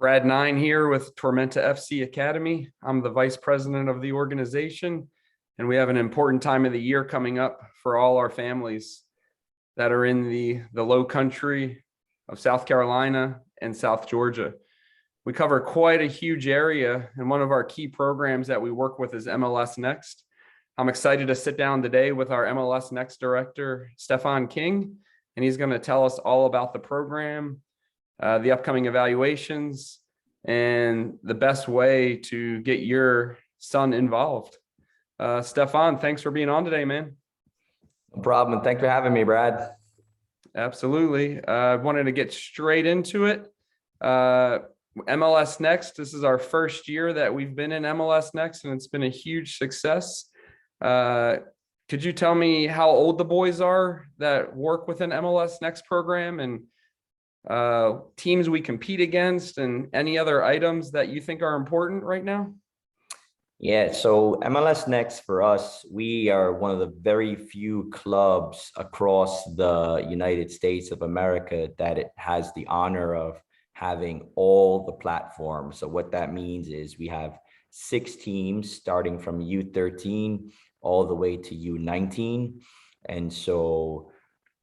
Nein here with Tormenta FC Academy. I'm the vice president of the organization, and we have an important time of the year coming up for all our families that are in the low country of South Carolina and South Georgia. We cover quite a huge area, and one of our key programs that we work with is MLS NEXT. I'm excited to sit down today with our MLS NEXT director, Stefan King, and he's going to tell us all about the program, the upcoming evaluations, and the best way to get your son involved. Stefan, thanks for being on today, man. No problem. Thanks for having me, Brad. Absolutely. I wanted to get straight into it. MLS NEXT, this is our first year that we've been in MLS NEXT, and it's been a huge success. Could you tell me how old the boys are that work within MLS NEXT program, and teams we compete against, and any other items that you think are important right now? Yeah, so MLS NEXT for us, we are one of the very few clubs across the United States of America that it has the honor of having all the platforms. So what that means is we have 6 teams starting from U13 all the way to U19. And so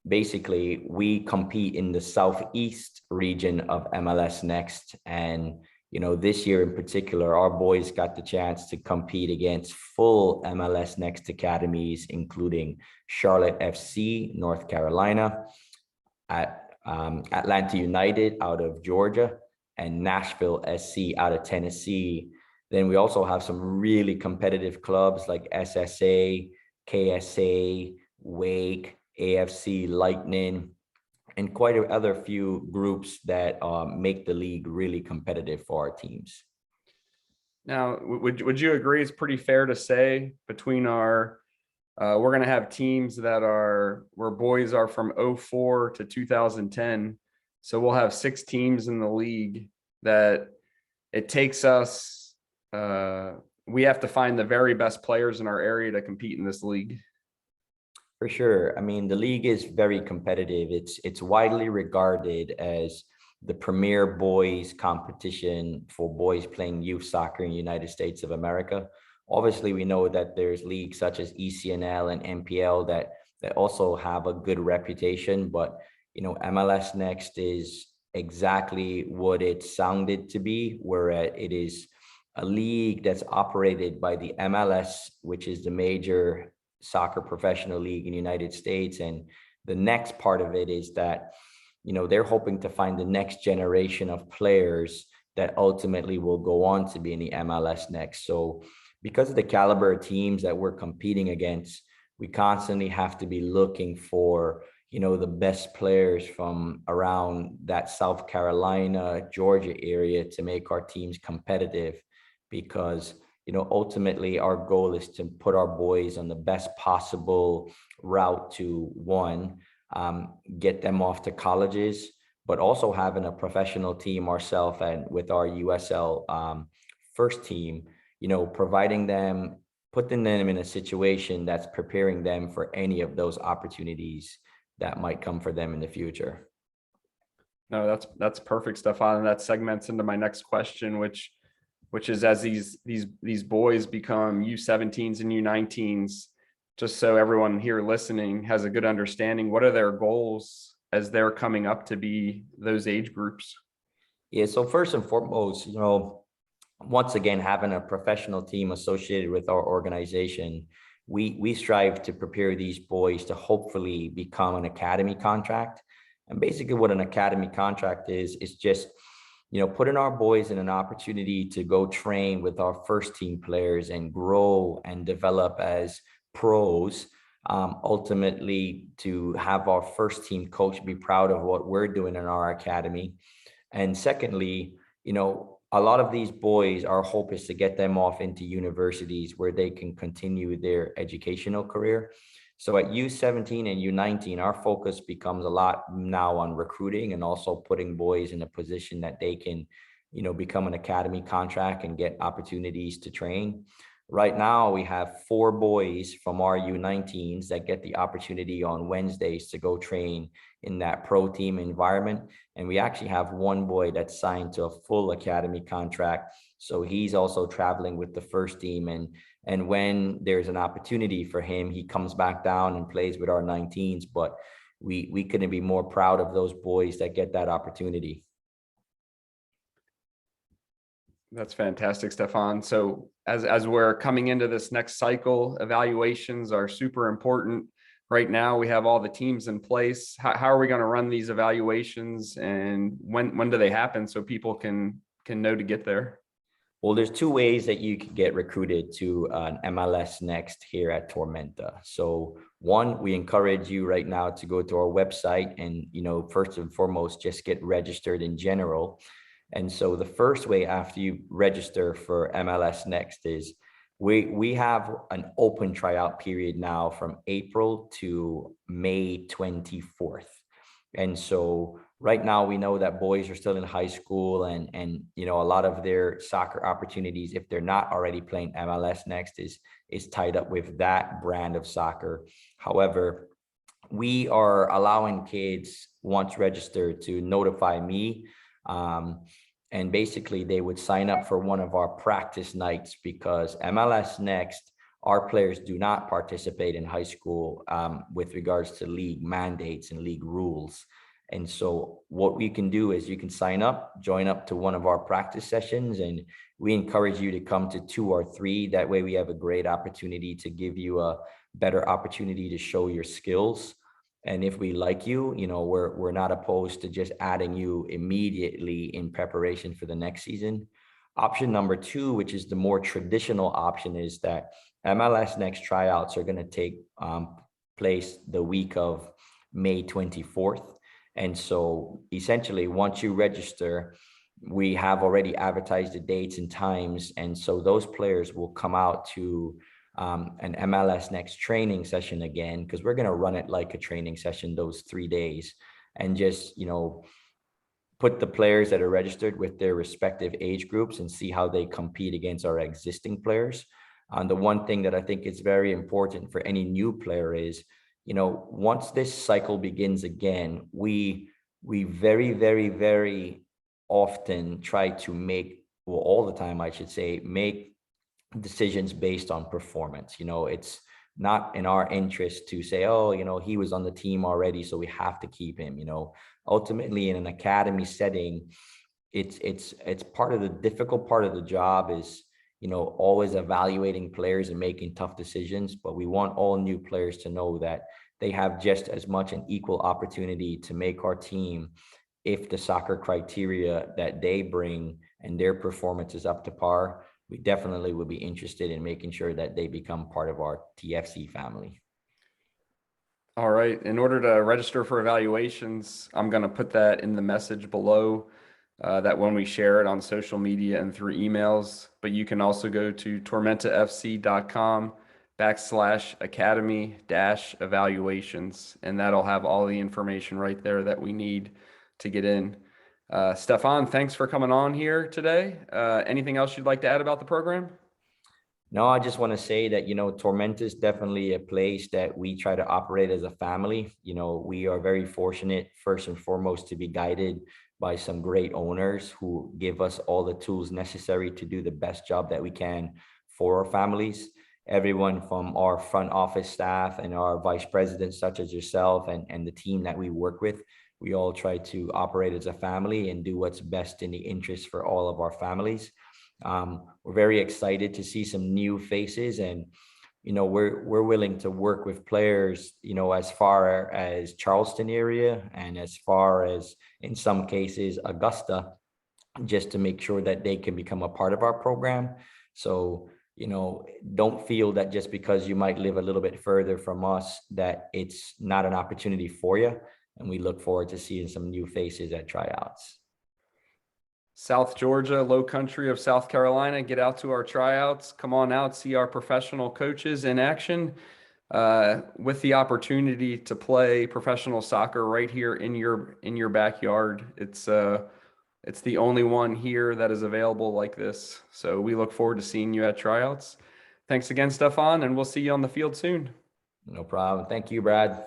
basically we compete in the Southeast region of MLS NEXT. And, you know, this year in particular, our boys got the chance to compete against full MLS NEXT academies, including Charlotte FC, North Carolina, at Atlanta United out of Georgia, and Nashville SC out of Tennessee. Then we also have some really competitive clubs like SSA, KSA, Wake, AFC Lightning, and quite a other few groups that make the league really competitive for our teams. Now, would you agree it's pretty fair to say between our we're going to have teams that are where boys are from 04 to 2010. So we'll have 6 teams in the league that it takes us, we have to find the very best players in our area to compete in this league. For sure. I mean, the league is very competitive. It's widely regarded as the premier boys competition for boys playing youth soccer in the United States of America. Obviously, we know that there's leagues such as ECNL and MPL that also have a good reputation, but you know, MLS NEXT is exactly what it sounded to be, where it is a league that's operated by the MLS, which is the major soccer professional league in the United States. And the next part of it is that, you know, they're hoping to find the next generation of players that ultimately will go on to be in the MLS NEXT. So because of the caliber of teams that we're competing against, we constantly have to be looking for, you know, the best players from around that South Carolina, Georgia area to make our teams competitive, because, you know, ultimately our goal is to put our boys on the best possible route to, one, get them off to colleges, but also having a professional team ourselves, and with our USL first team, you know, putting them in a situation that's preparing them for any of those opportunities that might come for them in the future. No, that's perfect, Stefan. And that segments into my next question, which is, as these boys become U17s and U19s, just so everyone here listening has a good understanding, what are their goals as they're coming up to be those age groups? Yeah, so first and foremost, you know, once again, having a professional team associated with our organization, we strive to prepare these boys to hopefully become an academy contract. And basically what an academy contract is just, you know, putting our boys in an opportunity to go train with our first team players and grow and develop as pros, ultimately to have our first team coach be proud of what we're doing in our academy. And secondly, you know, a lot of these boys, our hope is to get them off into universities where they can continue their educational career. So at U17 and U19, our focus becomes a lot now on recruiting and also putting boys in a position that they can, you know, become an academy contract and get opportunities to train. Right now, we have 4 boys from our U19s that get the opportunity on Wednesdays to go train in that pro team environment. And we actually have 1 boy that's signed to a full academy contract. So he's also traveling with the first team. And when there's an opportunity for him, he comes back down and plays with our 19s. But we couldn't be more proud of those boys that get that opportunity. That's fantastic, Stefan. So as we're coming into this next cycle, evaluations are super important. Right now, we have all the teams in place. How are we going to run these evaluations, and when do they happen so people can know to get there? Well, there's 2 ways that you can get recruited to an MLS Next here at Tormenta. So one, we encourage you right now to go to our website and, first and foremost, just get registered in general. And so the first way after you register for MLS Next is we have an open tryout period now from April to May 24th. And so right now we know that boys are still in high school and a lot of their soccer opportunities, if they're not already playing MLS Next, is tied up with that brand of soccer. However, we are allowing kids once registered to notify me. And basically they would sign up for one of our practice nights, because MLS Next, our players do not participate in high school with regards to league mandates and league rules. And so what we can do is you can sign up, join up to one of our practice sessions, and we encourage you to come to 2 or 3. That way we have a great opportunity to give you a better opportunity to show your skills. And if we like you, we're not opposed to just adding you immediately in preparation for the next season. Option number 2, which is the more traditional option, is that MLS Next tryouts are going to take place the week of May 24th. And so essentially, once you register, we have already advertised the dates and times. And so those players will come out to an MLS Next training session again, because we're going to run it like a training session those 3 days, and just, put the players that are registered with their respective age groups and see how they compete against our existing players. And the one thing that I think is very important for any new player is, once this cycle begins again, we very, very, very often try to make, well, all the time, I should say, make decisions based on performance. It's not in our interest to say, oh, he was on the team already, so we have to keep him. Ultimately, in an academy setting, it's part of the difficult part of the job is, always evaluating players and making tough decisions. But we want all new players to know that they have just as much an equal opportunity to make our team if the soccer criteria that they bring and their performance is up to par. We definitely would be interested in making sure that they become part of our TFC family. All right. In order to register for evaluations, I'm going to put that in the message below, that when we share it on social media and through emails. But you can also go to tormentafc.com/academy-evaluations, and that'll have all the information right there that we need to get in. Stefan, thanks for coming on here today. Anything else you'd like to add about the program? No, I just want to say that, Tormenta is definitely a place that we try to operate as a family. We are very fortunate, first and foremost, to be guided by some great owners who give us all the tools necessary to do the best job that we can for our families. Everyone from our front office staff and our vice presidents, such as yourself, and the team that we work with, we all try to operate as a family and do what's best in the interest for all of our families. We're very excited to see some new faces, and we're willing to work with players, as far as Charleston area and as far as, in some cases, Augusta, just to make sure that they can become a part of our program. So, don't feel that just because you might live a little bit further from us that it's not an opportunity for you. And we look forward to seeing some new faces at tryouts. South Georgia, low country of South Carolina, get out to our tryouts. Come on out, see our professional coaches in action, with the opportunity to play professional soccer right here in your backyard. It's the only one here that is available like this. So we look forward to seeing you at tryouts. Thanks again, Stefan, and we'll see you on the field soon. No problem. Thank you, Brad.